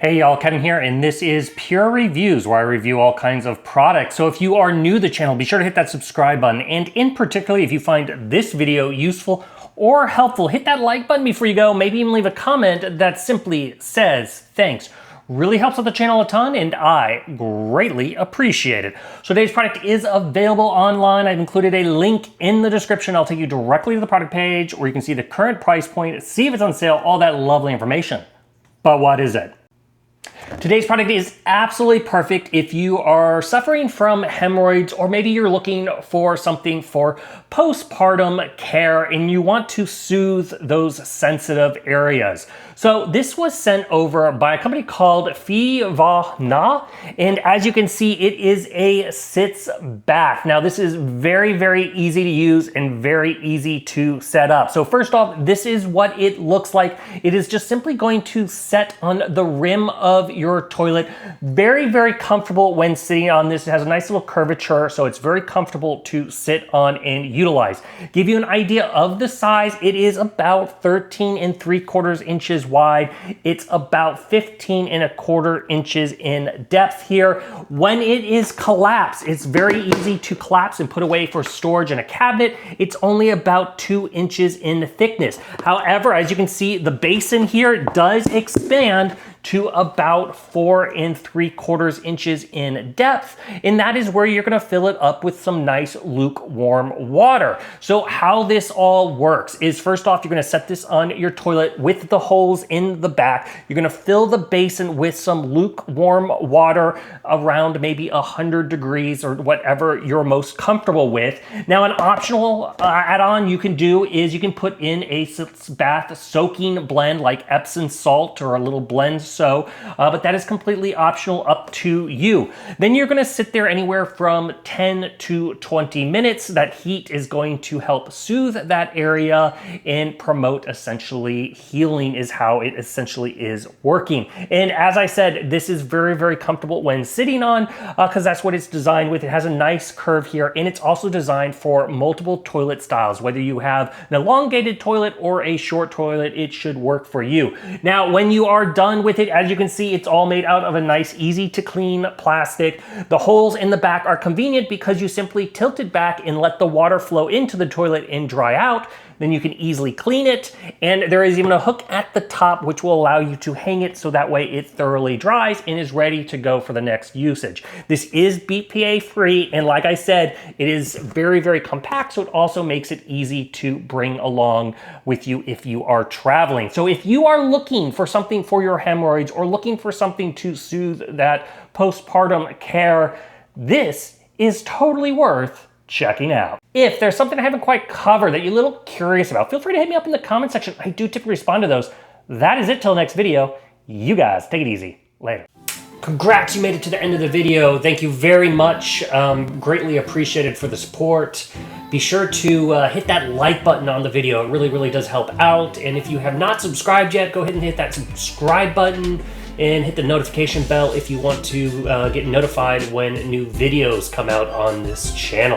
Hey y'all, Kevin here, and this is Pure Reviews, where I review all kinds of products. So if you are new to the channel, be sure to hit that subscribe button. And in particular, if you find this video useful or helpful, hit that like button before you go. Maybe even leave a comment that simply says thanks. Really helps out the channel a ton, and I greatly appreciate it. So today's product is available online. I've included a link in the description. I'll take you directly to the product page where you can see the current price point, see if it's on sale, all that lovely information. But what is it? Today's product is absolutely perfect if you are suffering from hemorrhoids, or maybe you're looking for something for postpartum care and you want to soothe those sensitive areas. So this was sent over by a company called Fivona, and as you can see, it is a Sitz bath. Now this is very, very easy to use and very easy to set up. So first off, this is what it looks like. It is just simply going to set on the rim of your toilet. Very, very comfortable when sitting on this. It has a nice little curvature, so it's very comfortable to sit on and utilize. Give you an idea of the size, it is about 13 3/4 inches wide. It's about 15 1/4 inches in depth here. When it is collapsed, it's very easy to collapse and put away for storage in a cabinet. It's only about 2 inches in thickness. However, as you can see, the basin here does expand to about 4 3/4 inches in depth, and that is where you're gonna fill it up with some nice lukewarm water. So how this all works is, first off, you're gonna set this on your toilet with the holes in the back. You're gonna fill the basin with some lukewarm water around maybe 100 degrees or whatever you're most comfortable with. Now, an optional add-on you can do is you can put in a Sitz bath soaking blend like Epsom salt or a little blend, but that is completely optional, up to you. Then you're gonna sit there anywhere from 10 to 20 minutes. That heat is going to help soothe that area and promote essentially healing, is how it essentially is working. And as I said, this is very, very comfortable when sitting on, because that's what it's designed with. It has a nice curve here, and it's also designed for multiple toilet styles. Whether you have an elongated toilet or a short toilet, it should work for you. Now, when you are done with it, as you can see, it's all made out of a nice, easy to clean plastic. The holes in the back are convenient because you simply tilt it back and let the water flow into the toilet and dry out. Then you can easily clean it. And there is even a hook at the top which will allow you to hang it so that way it thoroughly dries and is ready to go for the next usage. This is BPA free, and like I said, it is very, very compact, so it also makes it easy to bring along with you if you are traveling. So if you are looking for something for your hemorrhoids or looking for something to soothe that postpartum care, this is totally worth checking out. If there's something I haven't quite covered that you're a little curious about, feel free to hit me up in the comment section. I do typically respond to those. That is it till next video. You guys take it easy. Later. Congrats, you made it to the end of the video. Thank you very much. Greatly appreciated for the support. Be sure to hit that like button on the video. It really, really does help out. And if you have not subscribed yet, go ahead and hit that subscribe button and hit the notification bell if you want to get notified when new videos come out on this channel.